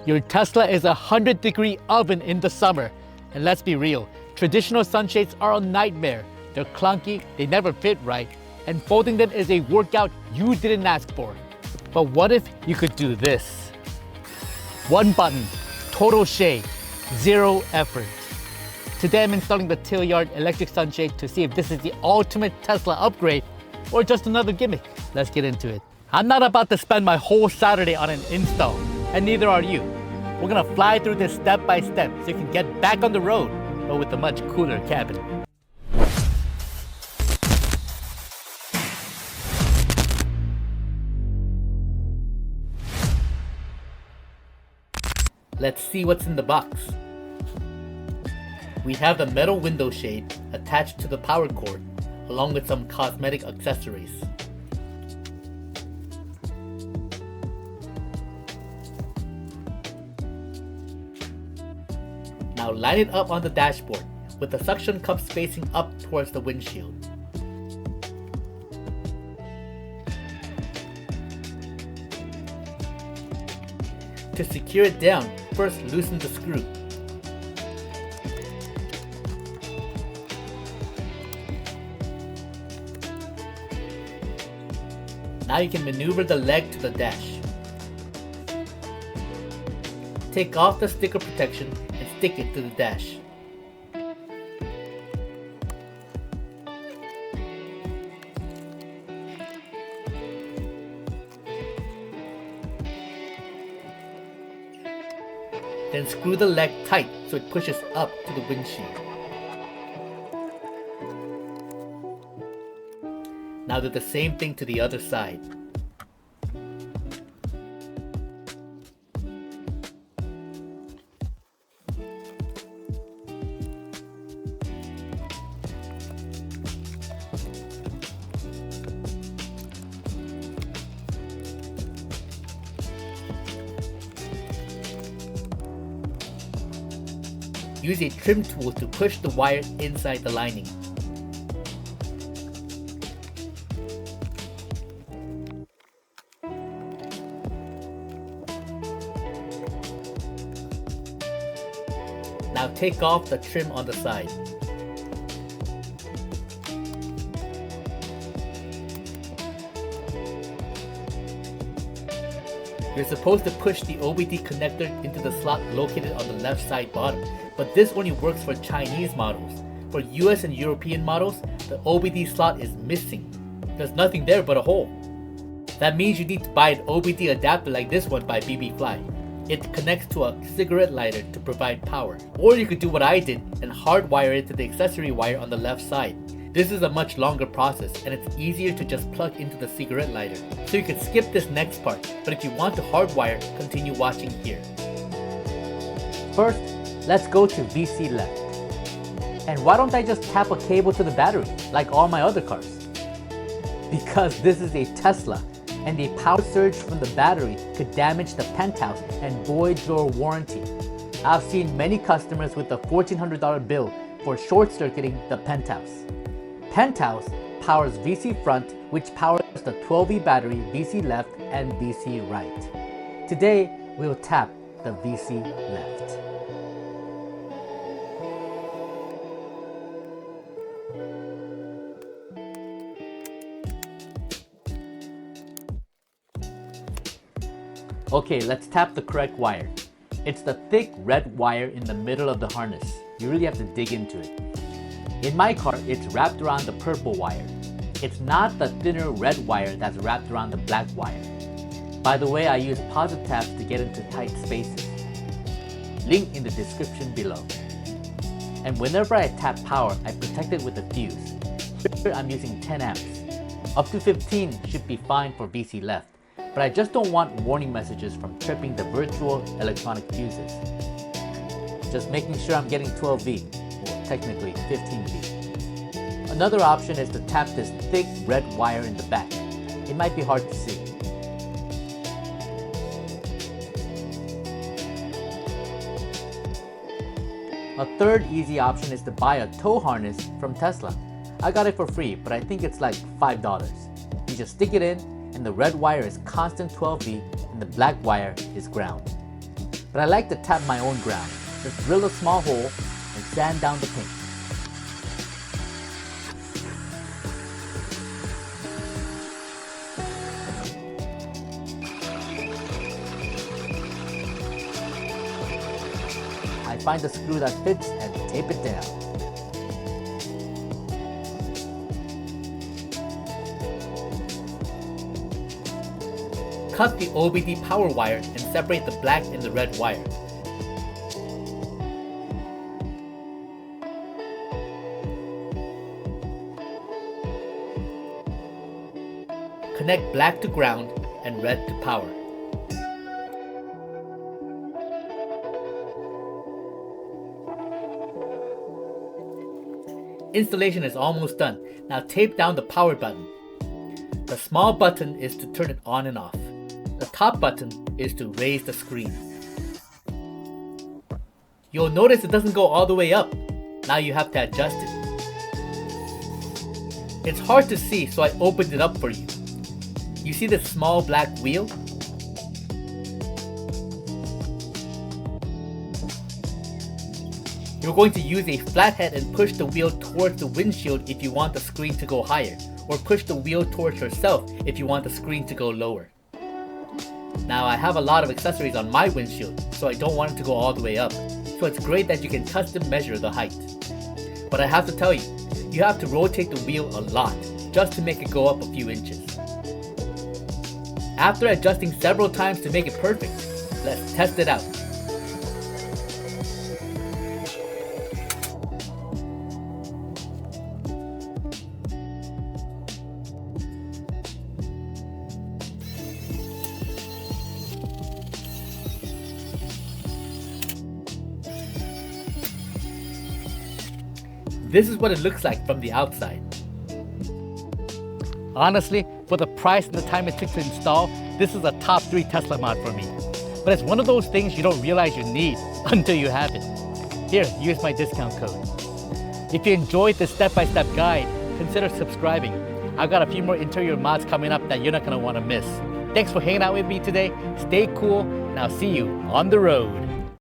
Your Tesla is a 100-degree oven in the summer. And let's be real, traditional sunshades are a nightmare. They're clunky, they never fit right, and folding them is a workout you didn't ask for. But what if you could do this? One button, total shade, zero effort. Today I'm installing the Tlyard Electric Sunshade to see if this is the ultimate Tesla upgrade or just another gimmick. Let's get into it. I'm not about to spend my whole Saturday on an install, and neither are you. We're gonna fly through this step by step so you can get back on the road, but with a much cooler cabin. Let's see what's in the box. We have the metal window shade attached to the power cord, along with some cosmetic accessories. Now line it up on the dashboard, with the suction cups facing up towards the windshield. To secure it down, first loosen the screw. Now you can maneuver the leg to the dash. Take off the sticker protection and stick it to the dash. Then screw the leg tight so it pushes up to the windshield. Now do the same thing to the other side. Use a trim tool to push the wire inside the lining. Now take off the trim on the side. You're supposed to push the OBD connector into the slot located on the left side bottom, but this only works for Chinese models. For US and European models, the OBD slot is missing. There's nothing there but a hole. That means you need to buy an OBD adapter like this one by BB-Fly. It connects to a cigarette lighter to provide power. Or you could do what I did and hardwire it to the accessory wire on the left side. This is a much longer process and it's easier to just plug into the cigarette lighter. So you can skip this next part, but if you want to hardwire, continue watching here. First, let's go to VC left. And why don't I just tap a cable to the battery, like all my other cars? Because this is a Tesla, and a power surge from the battery could damage the penthouse and void your warranty. I've seen many customers with a $1,400 bill for short-circuiting the penthouse. Penthouse powers VC front, which powers the 12V battery, VC left, and VC right. Today, we'll tap the VC left. Okay, let's tap the correct wire. It's the thick red wire in the middle of the harness. You really have to dig into it. In my car, it's wrapped around the purple wire. It's not the thinner red wire that's wrapped around the black wire. By the way, I use positive taps to get into tight spaces. Link in the description below. And whenever I tap power, I protect it with a fuse. Here I'm using 10 amps. Up to 15 should be fine for VC left, but I just don't want warning messages from tripping the virtual electronic fuses. Just making sure I'm getting 12V, or technically 15V. Another option is to tap this thick red wire in the back. It might be hard to see. A third easy option is to buy a tow harness from Tesla. I got it for free, but I think it's like $5. You just stick it in, and the red wire is constant 12V and the black wire is ground. but I like to tap my own ground. Just drill a small hole and sand down the paint. I find the screw that fits and tape it down. Cut the OBD power wire and separate the black and the red wire. Connect black to ground and red to power. Installation is almost done. Now tape down the power button. The small button is to turn it on and off. The top button is to raise the screen. You'll notice it doesn't go all the way up. Now you have to adjust it. It's hard to see, so I opened it up for you. You see the small black wheel? You're going to use a flathead and push the wheel towards the windshield if you want the screen to go higher, or push the wheel towards yourself if you want the screen to go lower. Now I have a lot of accessories on my windshield, so I don't want it to go all the way up, so it's great that you can custom measure the height. But I have to tell you, you have to rotate the wheel a lot, just to make it go up a few inches. After adjusting several times to make it perfect, let's test it out. This is what it looks like from the outside. Honestly, for the price and the time it took to install, this is a top 3 Tesla mod for me. But it's one of those things you don't realize you need until you have it. Here, use my discount code. If you enjoyed this step-by-step guide, consider subscribing. I've got a few more interior mods coming up that you're not going to want to miss. Thanks for hanging out with me today. Stay cool, and I'll see you on the road.